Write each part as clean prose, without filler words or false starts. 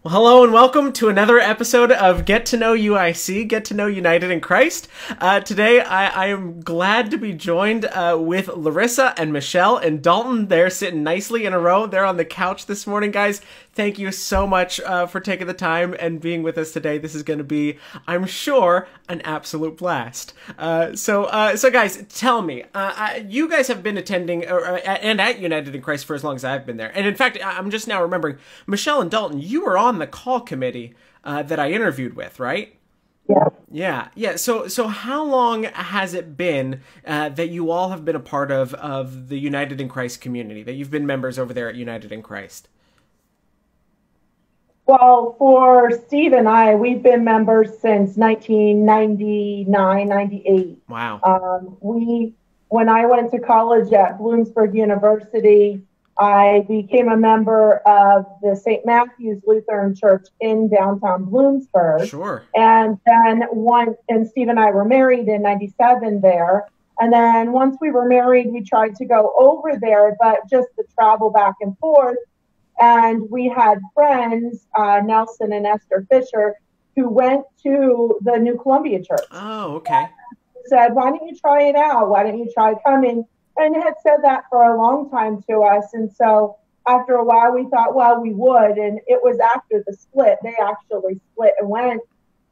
Well, hello and welcome to another episode of Get to Know UIC, Get to Know United in Christ. Today, I am glad to be joined with Larissa and Michelle and Dalton. They're sitting nicely in a row. They're on the couch this morning, guys. Thank you so much for taking the time and being with us today. This is going to be, I'm sure, an absolute blast. So guys, tell me, you guys have been attending and at United in Christ for as long as I've been there. And in fact, I'm just now remembering, Michelle and Dalton, you were on the call committee that I interviewed with, right? Yeah. So how long has it been that you all have been a part of the United in Christ community, that you've been members over there at United in Christ? Well, for Steve and I, we've been members since 1999, 98. Wow. When I went to college at Bloomsburg University, I became a member of the St. Matthew's Lutheran Church in downtown Bloomsburg. Sure. And then Steve and I were married in 97 there. And then once we were married, we tried to go over there, but just the travel back and forth. And we had friends, Nelson and Esther Fisher, who went to the New Columbia Church. Oh, okay. Said, why don't you try it out? Why don't you try coming? And had said that for a long time to us. And so after a while, we thought, well, we would. And it was after the split. They actually split and went.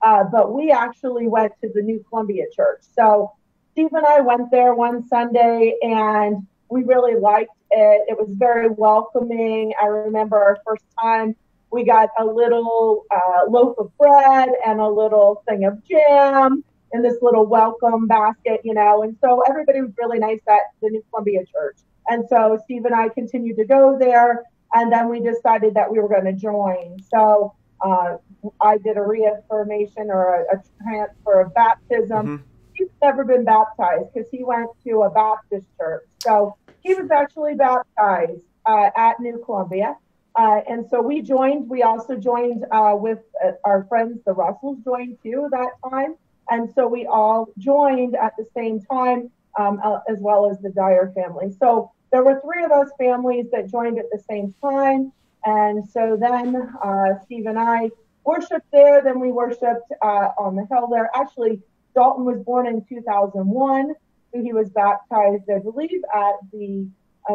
But we actually went to the New Columbia Church. So Steve and I went there one Sunday, and we really liked it. It was very welcoming. I remember our first time we got a little loaf of bread and a little thing of jam in this little welcome basket, and so everybody was really nice at the New Columbia Church. And so Steve and I continued to go there, and then we decided that we were going to join. So I did a reaffirmation or a transfer of baptism. Mm-hmm. He's never been baptized because he went to a Baptist church. So he was actually baptized at New Columbia. And so we joined. We also joined with our friends, the Russells joined too that time. And so we all joined at the same time, as well as the Dyer family. So there were three of us families that joined at the same time. And so then Steve and I worshiped there. Then we worshiped on the hill there. Actually, Dalton was born in 2001. So he was baptized, I believe, at the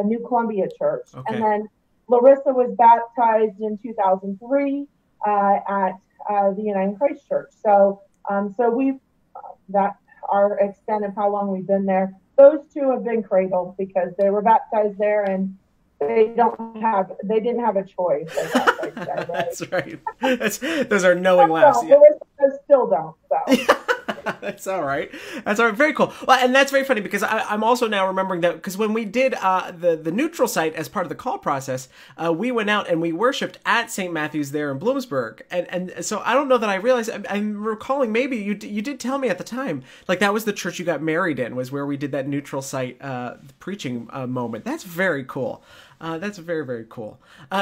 New Columbia Church. Okay. And then Larissa was baptized in 2003 at the United Christ Church. So that's our extent of how long we've been there. Those two have been cradled because they were baptized there, and they didn't have a choice. I guess, right? That's right. Those are knowing laughs. Yeah. They still don't. So. That's all right. That's all right. Very cool. Well, and that's very funny because I'm also now remembering that because when we did the neutral site as part of the call process, we went out and we worshipped at St. Matthew's there in Bloomsburg. And so I don't know that I realized, I'm recalling maybe you did tell me at the time, like that was the church you got married in, was where we did that neutral site preaching moment. That's very cool. That's very, very cool.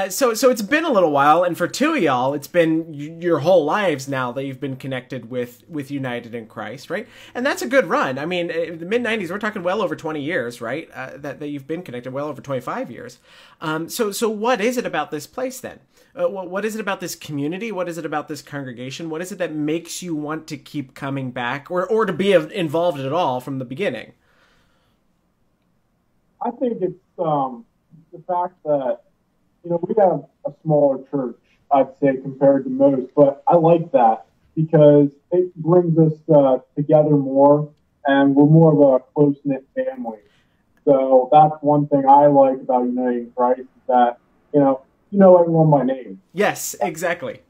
So it's been a little while, and for two of y'all, it's been your whole lives now that you've been connected with United in Christ, right? And that's a good run. I mean, in the mid-90s, we're talking well over 20 years, right? That you've been connected, well over 25 years. So what is it about this place then? What is it about this community? What is it about this congregation? What is it that makes you want to keep coming back or to be involved at all from the beginning? I think it's the fact that, we have a smaller church, I'd say, compared to most, but I like that because it brings us together more, and we're more of a close-knit family. So that's one thing I like about United in Christ is that, you know everyone by name. Yes, exactly.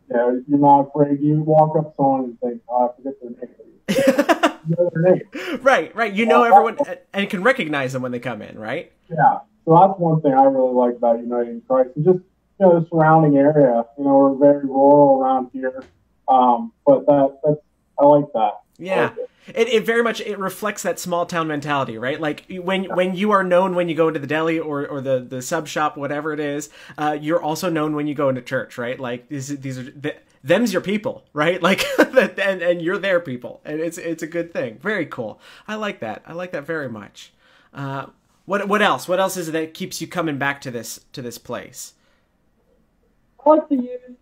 You're not afraid. You walk up to someone and think, I forget their name. You know their name. Right. You know everyone and can recognize them when they come in, right? Yeah. So that's one thing I really like about United in Christ. And just, the surrounding area. We're very rural around here. But I like that. Yeah. It very much, it reflects that small town mentality, right? Like when you are known when you go into the deli or the sub shop, whatever it is, you're also known when you go into church, right? Like these are them's your people, right? Like and you're their people, and it's a good thing. Very cool. I like that. I like that very much. What else? What else is it that keeps you coming back to this place? I like the youth.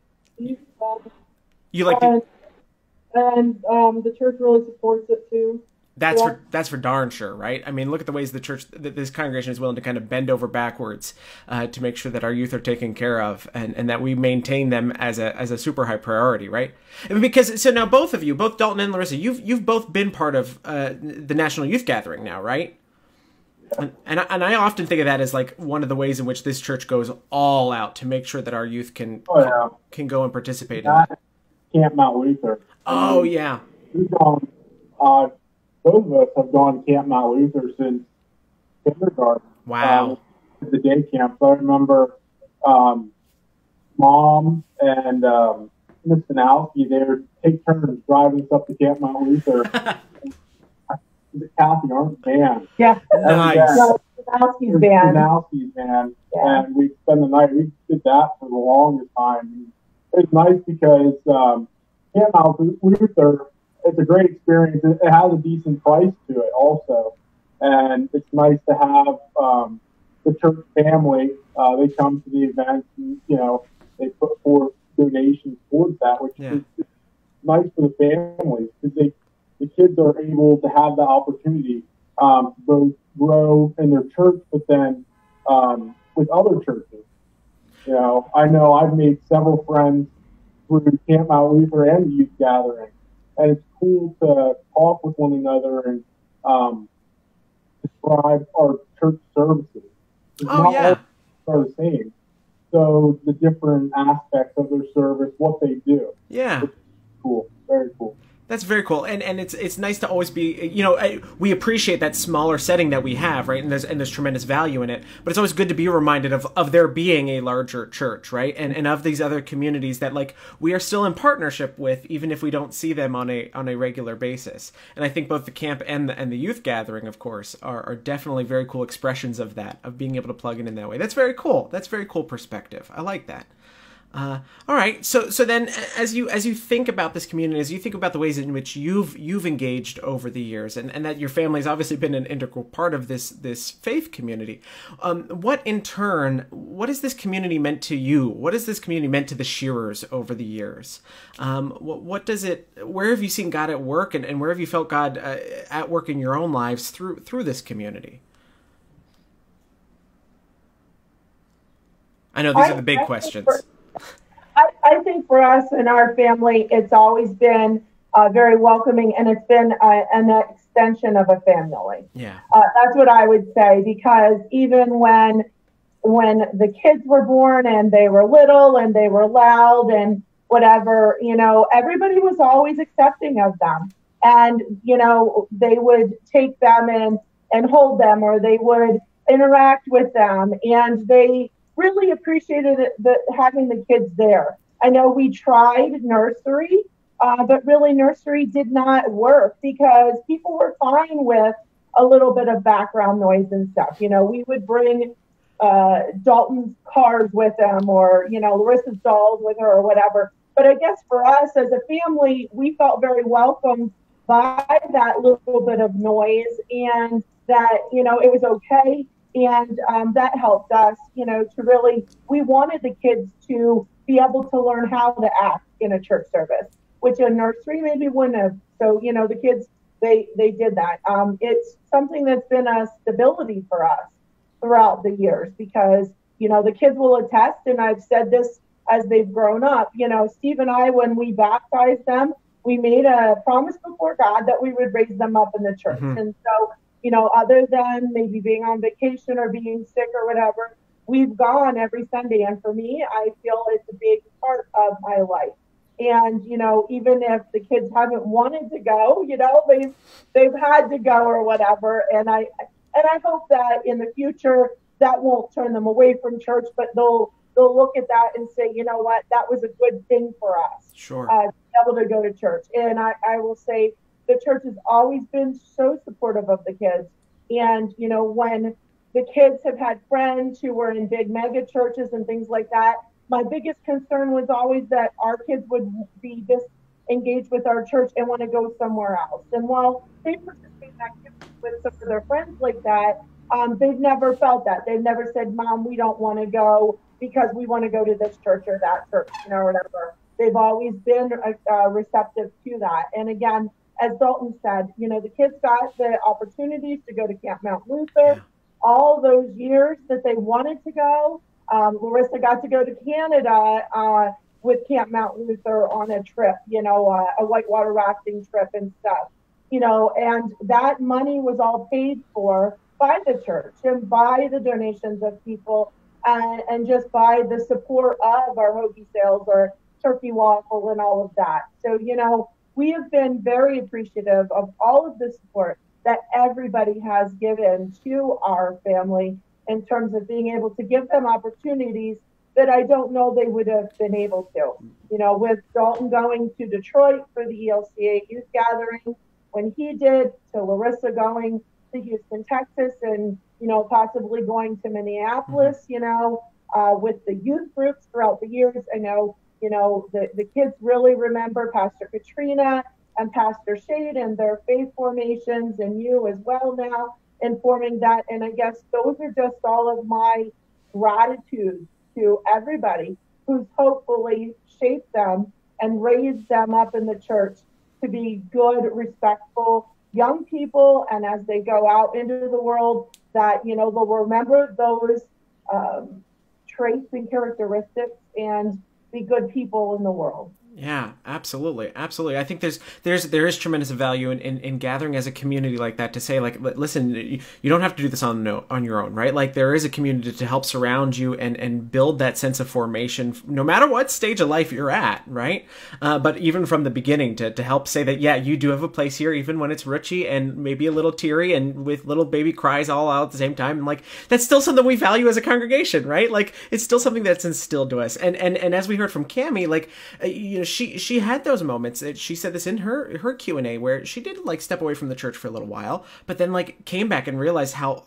You like and, the church really supports it too. that's for darn sure, right? I mean, look at the ways the church, this congregation is willing to kind of bend over backwards to make sure that our youth are taken care of, and that we maintain them as a super high priority, right? I mean, because so now both of you, both Dalton and Larissa, you've both been part of the National Youth Gathering now, right? And I often think of that as like one of the ways in which this church goes all out to make sure that our youth can go and participate in that. Camp Mount Luther. Oh yeah. We've gone. Both of us have gone to Camp Mount Luther since kindergarten. Wow. The day camp. So I remember Mom and Miss Finowski, they would take turns driving us up to Camp Mount Luther. Kathy, our band. Yeah. Nice. Finowski's band. Finowski's band. Yeah. And we spend the night. We did that for the longest time. It's nice because Camp Mount Luther, it's a great experience. It has a decent price to it also. And it's nice to have the church family. They come to the events and, they put forth donations towards that, which is nice for the families because the kids are able to have the opportunity to both grow in their church, but then with other churches. I know I've made several friends through Camp Mount Luther and the youth gathering, and it's cool to talk with one another and describe our church services. Not all are the same. So the different aspects of their service, what they do. Yeah. It's cool. Very cool. That's very cool, and it's nice to always be, we appreciate that smaller setting that we have, right? And there's tremendous value in it. But it's always good to be reminded of there being a larger church, right? And of these other communities that like we are still in partnership with, even if we don't see them on a regular basis. And I think both the camp and the youth gathering, of course, are definitely very cool expressions of that, of being able to plug in that way. That's very cool. That's very cool perspective. I like that. All right. So then, as you think about this community, as you think about the ways in which you've engaged over the years, and that your family's obviously been an integral part of this faith community, what has this community meant to you? What has this community meant to the Shearers over the years? What does it? Where have you seen God at work, and where have you felt God at work in your own lives through this community? I know these are the big questions. I think for us and our family, it's always been very welcoming, and it's been an extension of a family. Yeah, that's what I would say, because even when the kids were born and they were little and they were loud and whatever, everybody was always accepting of them, and they would take them and hold them, or they would interact with them, and they really appreciated having the kids there. I know we tried nursery, but really nursery did not work because people were fine with a little bit of background noise and stuff. We would bring Dalton's cars with them, or, Larissa's dolls with her or whatever. But I guess for us as a family, we felt very welcomed by that little bit of noise, and that, it was okay. And that helped us, to really, we wanted the kids to be able to learn how to act in a church service, which a nursery maybe wouldn't have. So, the kids, they did that. It's something that's been a stability for us throughout the years, because, the kids will attest, and I've said this as they've grown up, Steve and I, when we baptized them, we made a promise before God that we would raise them up in the church. Mm-hmm. And so, other than maybe being on vacation or being sick or whatever, we've gone every Sunday. And for me, I feel it's a big part of my life. And, even if the kids haven't wanted to go, they've had to go or whatever. And I hope that in the future that won't turn them away from church, but they'll look at that and say, you know what, that was a good thing for us. Sure. To be able to go to church. And I will say, the church has always been so supportive of the kids. And, when the kids have had friends who were in big mega churches and things like that, my biggest concern was always that our kids would be disengaged with our church and want to go somewhere else. And while they participate in activities with some of their friends like that, they've never felt that. They've never said, Mom, we don't want to go because we want to go to this church or that church, or whatever. They've always been receptive to that. And again, as Dalton said, the kids got the opportunities to go to Camp Mount Luther all those years that they wanted to go. Larissa got to go to Canada with Camp Mount Luther on a trip, a whitewater rafting trip and stuff, and that money was all paid for by the church and by the donations of people and just by the support of our hoagie sales or turkey waffle and all of that. So, we have been very appreciative of all of the support that everybody has given to our family in terms of being able to give them opportunities that I don't know they would have been able to. With Dalton going to Detroit for the ELCA youth gathering, when he did, to Larissa going to Houston, Texas, and, possibly going to Minneapolis, with the youth groups throughout the years. I know, the kids really remember Pastor Katrina and Pastor Shade and their faith formations, and you as well now informing that. And I guess those are just all of my gratitude to everybody who's hopefully shaped them and raised them up in the church to be good, respectful young people. And as they go out into the world, that, they'll remember those traits and characteristics and be good people in the world. Yeah, absolutely. Absolutely. I think there is tremendous value in gathering as a community like that, to say, like, listen, you don't have to do this on your own, right? Like, there is a community to help surround you and build that sense of formation, no matter what stage of life you're at, right? But even from the beginning, to help say that, yeah, you do have a place here, even when it's rutchy and maybe a little teary and with little baby cries all out at the same time. And like, that's still something we value as a congregation, right? Like, it's still something that's instilled to us. And as we heard from Cammie, like, she had those moments. She said this in her Q&A, where she did like step away from the church for a little while, but then like came back and realized how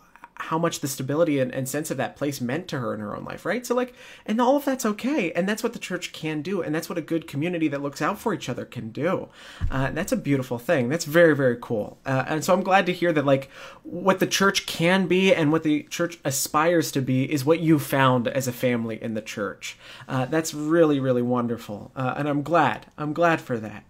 much the stability and sense of that place meant to her in her own life, right? So like, and all of that's okay. And that's what the church can do. And that's what a good community that looks out for each other can do. That's a beautiful thing. That's very, very cool. And so I'm glad to hear that, like, what the church can be and what the church aspires to be is what you found as a family in the church. That's really, really wonderful. And I'm glad for that.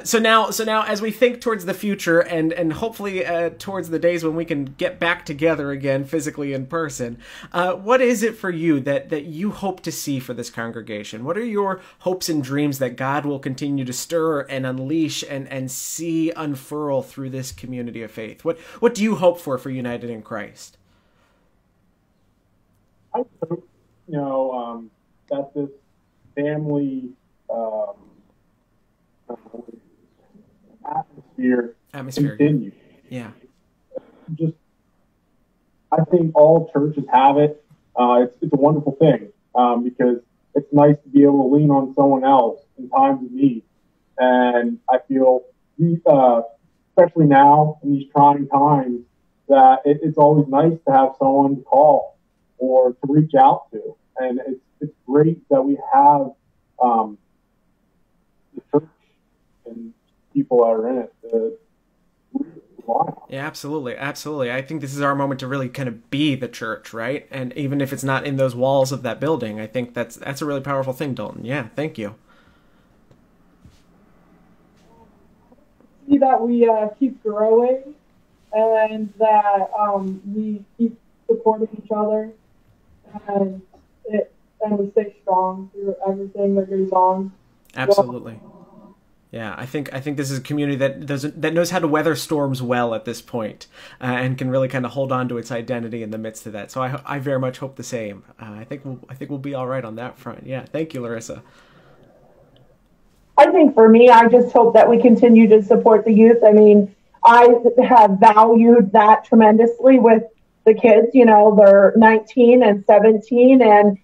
So now, as we think towards the future and hopefully towards the days when we can get back together again physically in person, what is it for you that you hope to see for this congregation? What are your hopes and dreams that God will continue to stir and unleash and see unfurl through this community of faith? What do you hope for United in Christ? I hope, that this family atmosphere continues. Yeah. Just, I think all churches have it. It's a wonderful thing because it's nice to be able to lean on someone else in times of need. And I feel, especially now in these trying times, that it's always nice to have someone to call or to reach out to. And it's great that we have the church and people that are in it to rely on. Yeah, absolutely. I think this is our moment to really kind of be the church, right? And even if it's not in those walls of that building, I think that's a really powerful thing, Dalton. Yeah, thank you. See that we keep growing and that we keep supporting each other and we stay strong through everything that goes on. Absolutely. Yeah, I think this is a community that knows how to weather storms well at this point, and can really kind of hold on to its identity in the midst of that. So I very much hope the same. I think we'll be all right on that front. Yeah, thank you, Larissa. I think for me, I just hope that we continue to support the youth. I mean, I have valued that tremendously with the kids. They're 19 and 17, and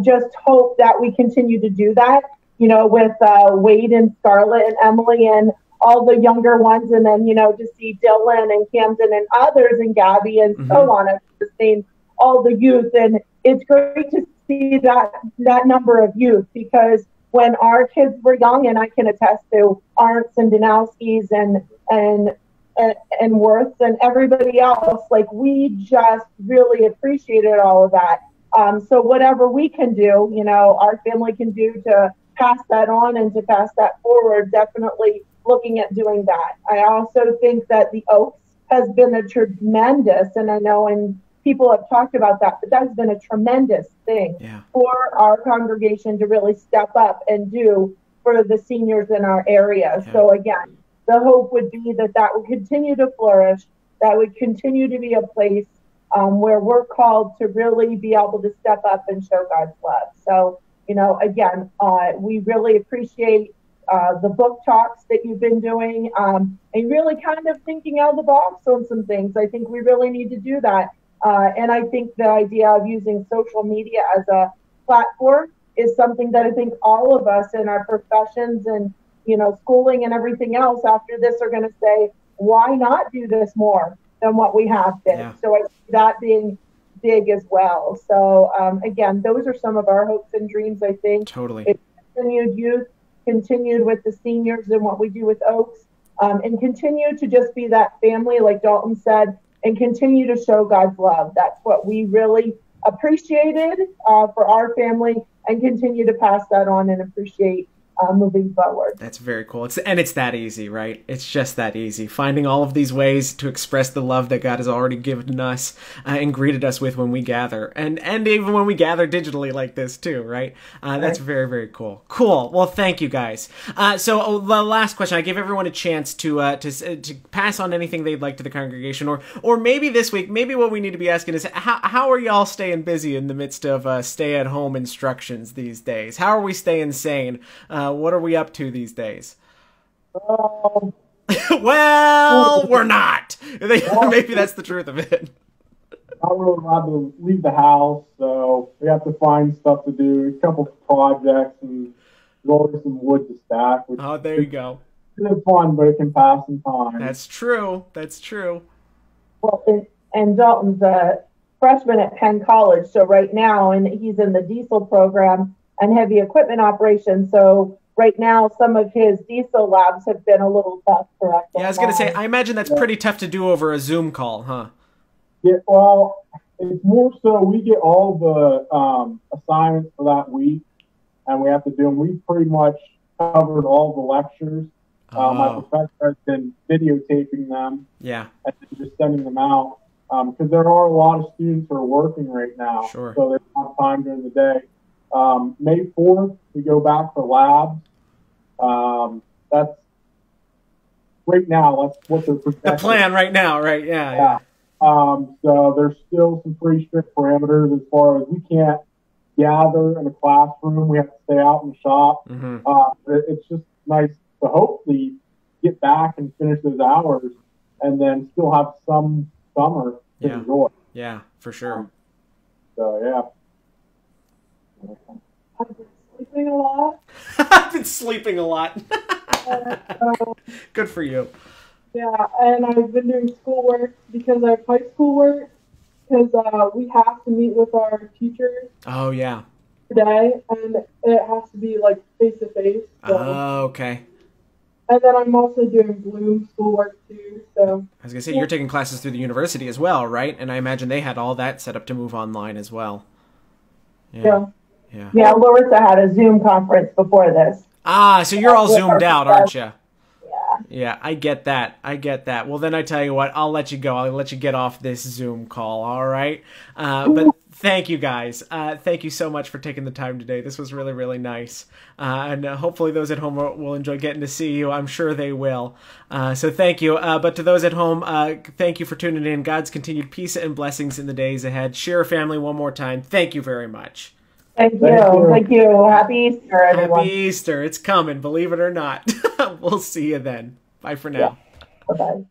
just hope that we continue to do that. With Wade and Scarlett and Emily and all the younger ones, and then, to see Dylan and Camden and others and Gabby and so on, and to see all the youth. And it's great to see that number of youth, because when our kids were young, and I can attest to Arntz and Danowski's and Worths and everybody else, like, we just really appreciated all of that. So whatever we can do, our family can do to pass that on and to pass that forward, definitely looking at doing that. I also think that the Oaks has been a tremendous, and I know and people have talked about that, but that's been a tremendous thing for our congregation to really step up and do for the seniors in our area. So again, the hope would be that that would continue to flourish, that would continue to be a place where we're called to really be able to step up and show God's love. So, you know, again, we really appreciate the book talks that you've been doing and really kind of thinking out of the box on some things. I think we really need to do that. And I think the idea of using social media as a platform is something that I think all of us in our professions and, you know, schooling and everything else after this are going to say, why not do this more than what we have been? Yeah. So I see that being big as well. So again, those are some of our hopes and dreams, I think. Totally. It's continued youth, continued with the seniors and what we do with Oaks, and continue to just be that family, like Dalton said, and continue to show God's love. That's what we really appreciated for our family, and continue to pass that on and appreciate moving forward. That's very cool. It's that easy, right? It's just that easy. Finding all of these ways to express the love that God has already given us and greeted us with when we gather. And even when we gather digitally like this too, right? That's very, very cool. Cool. Well, thank you guys. So the last question, I give everyone a chance to pass on anything they'd like to the congregation, or maybe this week, maybe what we need to be asking is how are y'all staying busy in the midst of stay-at-home instructions these days? How are we staying sane? What are we up to these days? Well, we're not. Maybe that's the truth of it. Not really allowed to leave the house, so we have to find stuff to do. A couple of projects and go to some wood to stack. Oh, there you go. It's fun, but it can pass some time. That's true. That's true. Well, and Dalton's a freshman at Penn College, so right now, and he's in the diesel program and heavy equipment operations. So right now, some of his diesel labs have been a little tough for us. Yeah, I was going to say, I imagine that's pretty tough to do over a Zoom call, huh? Yeah, well, it's more so we get all the assignments for that week, and we have to do them. We've pretty much covered all the lectures. My professor has been videotaping them. Yeah. And just sending them out. Because there are a lot of students who are working right now. Sure. So they don't have time during the day. May 4th, we go back for labs. That's right now. That's what the plan right now, right? Yeah. So there's still some pretty strict parameters as far as we can't gather in a classroom. We have to stay out in the shop. Mm-hmm. It's just nice to hopefully get back and finish those hours, and then still have some summer to enjoy. Yeah, for sure. So yeah. I've been sleeping a lot. I've been sleeping a lot. Good for you. Yeah, and I've been doing schoolwork because I have high school work, because we have to meet with our teachers. Oh, yeah. Today, and it has to be like face-to-face. Oh, okay. And then I'm also doing Bloom schoolwork too. So I was going to say, you're taking classes through the university as well, right? And I imagine they had all that set up to move online as well. Yeah, Larissa had a Zoom conference before this. Ah, so you're all zoomed out, aren't you? Yeah. Yeah, I get that. Well, then I tell you what, I'll let you go. I'll let you get off this Zoom call, all right? But thank you, guys. Thank you so much for taking the time today. This was really, really nice. And hopefully those at home will enjoy getting to see you. I'm sure they will. So thank you. But to those at home, thank you for tuning in. God's continued peace and blessings in the days ahead. Shearer Family, one more time, thank you very much. Thank you. Thank you. Happy Easter, everyone. Happy Easter. It's coming, believe it or not. We'll see you then. Bye for now. Yeah. Bye-bye.